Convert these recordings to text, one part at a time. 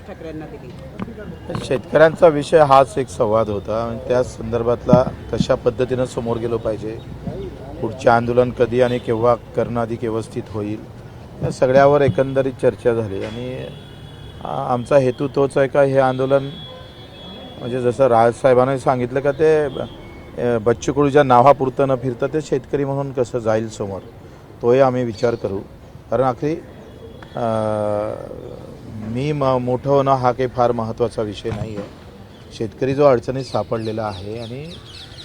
ठाकरेंना दिली? शेतकऱ्यांचा विषय हाच एक संवाद होता आणि त्या संदर्भातला कशा पद्धतीनं समोर गेलो पाहिजे, पुढचे आंदोलन कधी आणि केव्हा करणं अधिक व्यवस्थित होईल, या सगळ्यावर एकंदरीत चर्चा झाली. आणि आमचा हेतू तोच आहे का हे आंदोलन म्हणजे जसं राजसाहेबांनी सांगितलं का ते बच्चू कडूच्या नावापुरतं न फिरतं ते शेतकरी म्हणून कसं जाईल समोर, तोही आम्ही विचार करू. कारण आखरी मी मोठं होणं हा काही फार महत्त्वाचा विषय नाही आहे. शेतकरी जो अडचणीत सापडलेला आहे आणि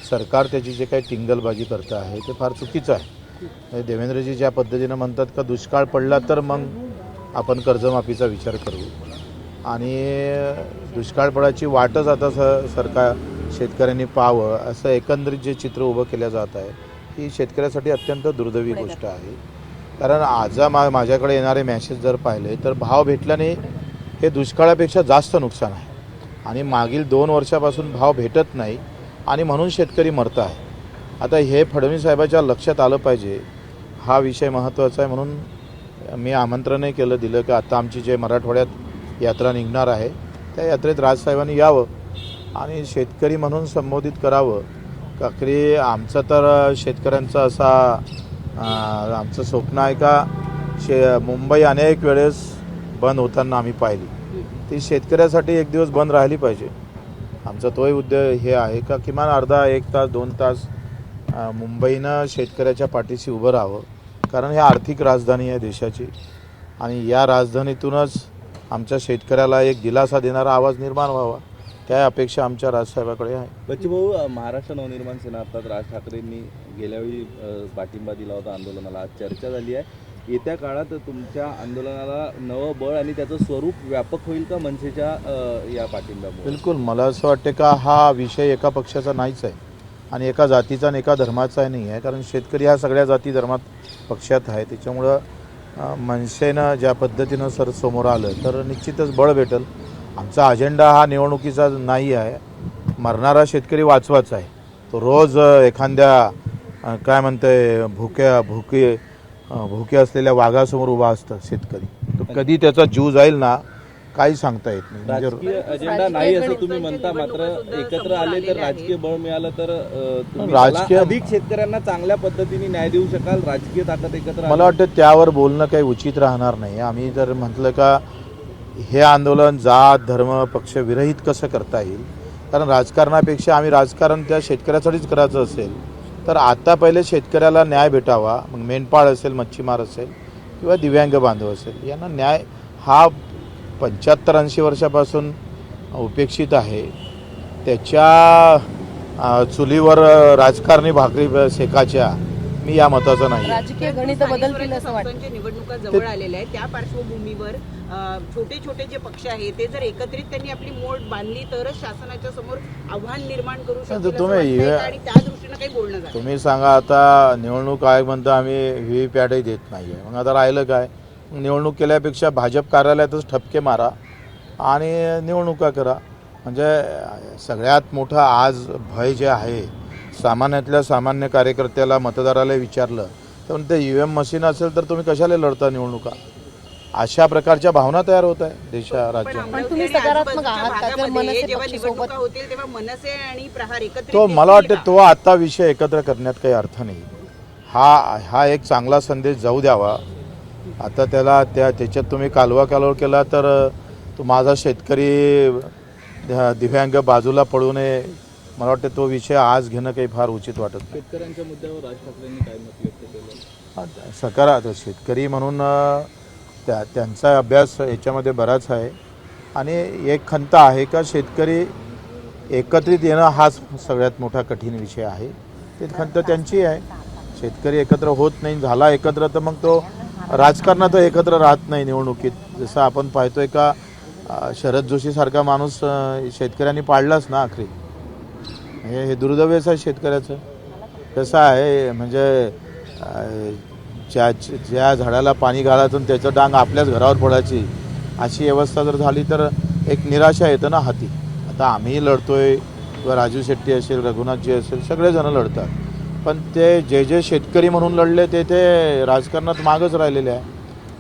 सरकार त्याची जे काही टिंगलबाजी करतं आहे ते फार चुकीचं आहे. देवेंद्रजी ज्या पद्धतीनं म्हणतात का दुष्काळ पडला तर मग आपण कर्जमाफीचा विचार करू आणि दुष्काळ पडायची वाटच आता सरकार शेतकऱ्यांनी पाहावं असं एकंदरीत जे चित्र उभं केलं जात आहे ही शेतकऱ्यासाठी अत्यंत दुर्दैवी गोष्ट आहे. कारण आज माझ्याकडे येणारे मॅसेज जर पाहिले तर भाव भेटल्याने हे दुष्काळापेक्षा जास्त नुकसान आहे आणि मागील 2 वर्षापासून भाव भेटत नाही आणि म्हणून शेतकरी मरत आहे. आता हे फडणवीस साहेबांच्या लक्षात आलं पाहिजे, हा विषय महत्त्वाचा आहे. म्हणून मी आमंत्रणही दिलं की आता आमची जे मराठवाड्यात यात्रा निघणार आहे त्या यात्रेत राजसाहेबांनी यावं आणि शेतकरी म्हणून संबोधित करावं. काकरी आमचं तर शेतकऱ्यांचं आमचं स्वप्न आहे का मुंबई अनेक वेळेस बंद होताना आम्ही पाहिली, ती शेतकऱ्यासाठी एक दिवस बंद राहिली पाहिजे. आमचा तोही उद्देश हे आहे का किमान अर्धा 1 तास 2 तास मुंबईनं शेतकऱ्याच्या पाठीशी उभं राहावं. कारण ही आर्थिक राजधानी आहे देशाची आणि या राजधानीतूनच आमच्या शेतकऱ्याला एक दिलासा देणारा आवाज निर्माण व्हावा, त्या अपेक्षा आमच्या राजसाहेबाकडे आहे. बच्चू भाऊ, महाराष्ट्र नवनिर्माण सेना अर्थात राज ठाकरेंनी गेल्यावेळी पाठिंबा दिला होता आंदोलनाला, आज चर्चा झाली आहे. येत्या काळात तुमच्या आंदोलनाला नवं बळ आणि त्याचं स्वरूप व्यापक होईल का मनसेच्या या पाठिंब्यामुळे? बिलकुल. मला असं वाटतं का हा विषय एका पक्षाचा नाहीच आहे आणि एका जातीचा आणि एका धर्माचा नाही आहे. कारण शेतकरी हा सगळ्या जाती धर्मात पक्षात आहे. त्याच्यामुळं मनसेनं ज्या पद्धतीनं समोर आलं तर निश्चितच बळ भेटेल. आमचा अजेंडा हा निवडणुकीचा नाही आहे. मरणारा शेतकरी वाचवायचा आहे. तो रोज एखाद्या काय म्हणते भुके असलेल्या वाघासमोर उभा असतात शेतकरी. तो कधी त्याचा जीव जाईल ना काही सांगता येत नाही. राजकीय अजेंडा नाही असं तुम्ही म्हणता, मात्र एकत्र आले तर राजकीय बळ मिळालं तर राजकीय अधिक शेतकऱ्यांना चांगल्या पद्धतीने न्याय देऊ शकाल. राजकीय ताकद एकत्र मला वाटतं त्यावर बोलणं काही उचित राहणार नाही. आम्ही जर म्हटलं का हे आंदोलन जात धर्म पक्ष विरहित कसं करता येईल, कारण राजकारणापेक्षा आम्ही राजकारण त्या शेतकऱ्यासाठीच करायचं असेल तर आता पहिले शेतकऱ्याला न्याय भेटावा. मग मेंढपाळ असेल, मच्छीमार असेल किंवा दिव्यांग बांधव असेल, यांना न्याय हा 75-80 वर्षापासून उपेक्षित आहे. त्याच्या चुलीवर राजकारणी भाकरी शेकाच्या मी या मताचा नाही. राजकीय गणित बदलतील असं वाटतं. निवडणुका जवळ आलेल्या आहेत त्या पार्श्वभूमीवर छोटे छोटे जे पक्ष आहेत ते जर एकत्रित त्यांनी आपली मोड बांधली तरच शासनाच्या समोर आव्हान निर्माण करू शकतो आणि त्या दृष्टीनं काही बोलणं झालं. तुम्ही सांगा, आता निवडणूक आयोग म्हणतो आम्ही व्हीव्हीपॅटही देत नाहीये, मग आता राहिलं काय? निवडणूक केल्यापेक्षा भाजप कार्यालयातच ठपके मारा आणि निवडणुका करा. म्हणजे सगळ्यात मोठं आज भय जे आहे, सामान्यातल्या सामान्य कार्यकर्त्याला मतदाराला विचारलं तर ते EVM मशीन असेल तर तुम्ही कशाला लढता निवडणुका, अशा प्रकारच्या भावना तयार होत आहे देशा राज्यात. तो मला वाटतं तो आता विषय एकत्र करण्यात काही अर्थ नाही. हा एक चांगला संदेश जाऊ द्यावा. आता त्याच्यात तुम्ही कालवा केला तर तो माझा शेतकरी दिव्यांग बाजूला पडू नये, मला वाटतं तो विषय आज घेणं काही फार उचित वाटत नाही. शेतकऱ्यांच्या मुद्द्यावर राज ठाकरेंनी काय मत व्यक्त केलं? सकारात्मक शेतकरी म्हणून त्यांचा अभ्यास याच्यामध्ये बराच आहे आणि एक खंत आहे का शेतकरी एकत्रित येणं हाच सगळ्यात मोठा कठीण विषय आहे. ते खंत त्यांची आहे. शेतकरी एकत्र होत नाही, झाला एकत्र तर मग तो राजकारणात एकत्र राहत नाही निवडणुकीत. जसं आपण पाहतोय का शरद जोशीसारखा माणूस शेतकऱ्यांनी पाळलाच ना आखरी. हे दुर्दैवच आहे शेतकऱ्याचं. कसं आहे म्हणजे ज्या झाडाला पाणी घालायचं त्याचं डांग आपल्याच घरावर पडायची अशी व्यवस्था जर झाली तर एक निराशा येतं ना हाती. आता आम्ही लढतोय किंवा राजू शेट्टी असेल, रघुनाथजी असेल, सगळेजण लढतात, पण ते जे शेतकरी म्हणून लढले ते राजकारणात मागच राहिलेले आहे.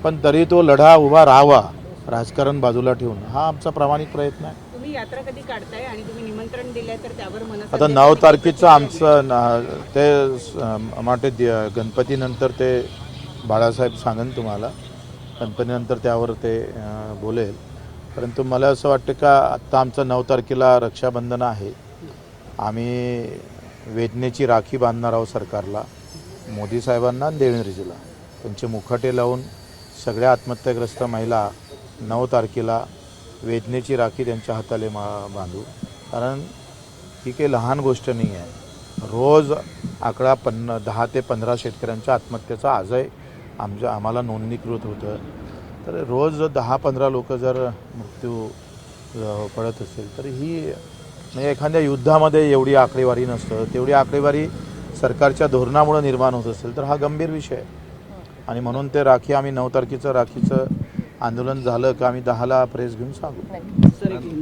पण तरी तो लढा उभा राहावा राजकारण बाजूला ठेवून हा आमचा प्रामाणिक प्रयत्न आहे. तुम्ही यात्रा कधी काढताय आणि तुम्ही निमंत्रण दिलंय तर त्यावर मनसे आता 9 तारखेचं आमचं गणपतीनंतर ते बाळासाहेब सांगन तुम्हाला, गणपतीनंतर त्यावर ते बोलेल. परंतु मला असं वाटतं का आत्ता आमचं 9 तारखेला रक्षाबंधन आहे. आम्ही वेदनेची राखी बांधणार आहोत सरकारला, मोदी साहेबांना आणि देवेंद्रजीला. त्यांचे मुखटे लावून सगळ्या आत्महत्याग्रस्त महिला 9 तारखेला वेदनेची राखी त्यांच्या हाताले बांधू. कारण ही काही लहान गोष्ट नाही आहे. रोज आकडा 10 ते 15 शेतकऱ्यांच्या आत्महत्येचा आजही आम्हाला नोंदणीकृत होतं. तर रोज 10-15 लोक जर मृत्यू पडत असेल तर ही म्हणजे एखाद्या युद्धामध्ये एवढी आकडेवारी नसतं, तेवढी आकडेवारी सरकारच्या धोरणामुळे निर्माण होत असेल तर हा गंभीर विषय आहे. आणि म्हणून ते राखी आम्ही 9 तारखेचं राखीचं आंदोलन झालं का आम्ही 10ला प्रेस घेऊन सांगू.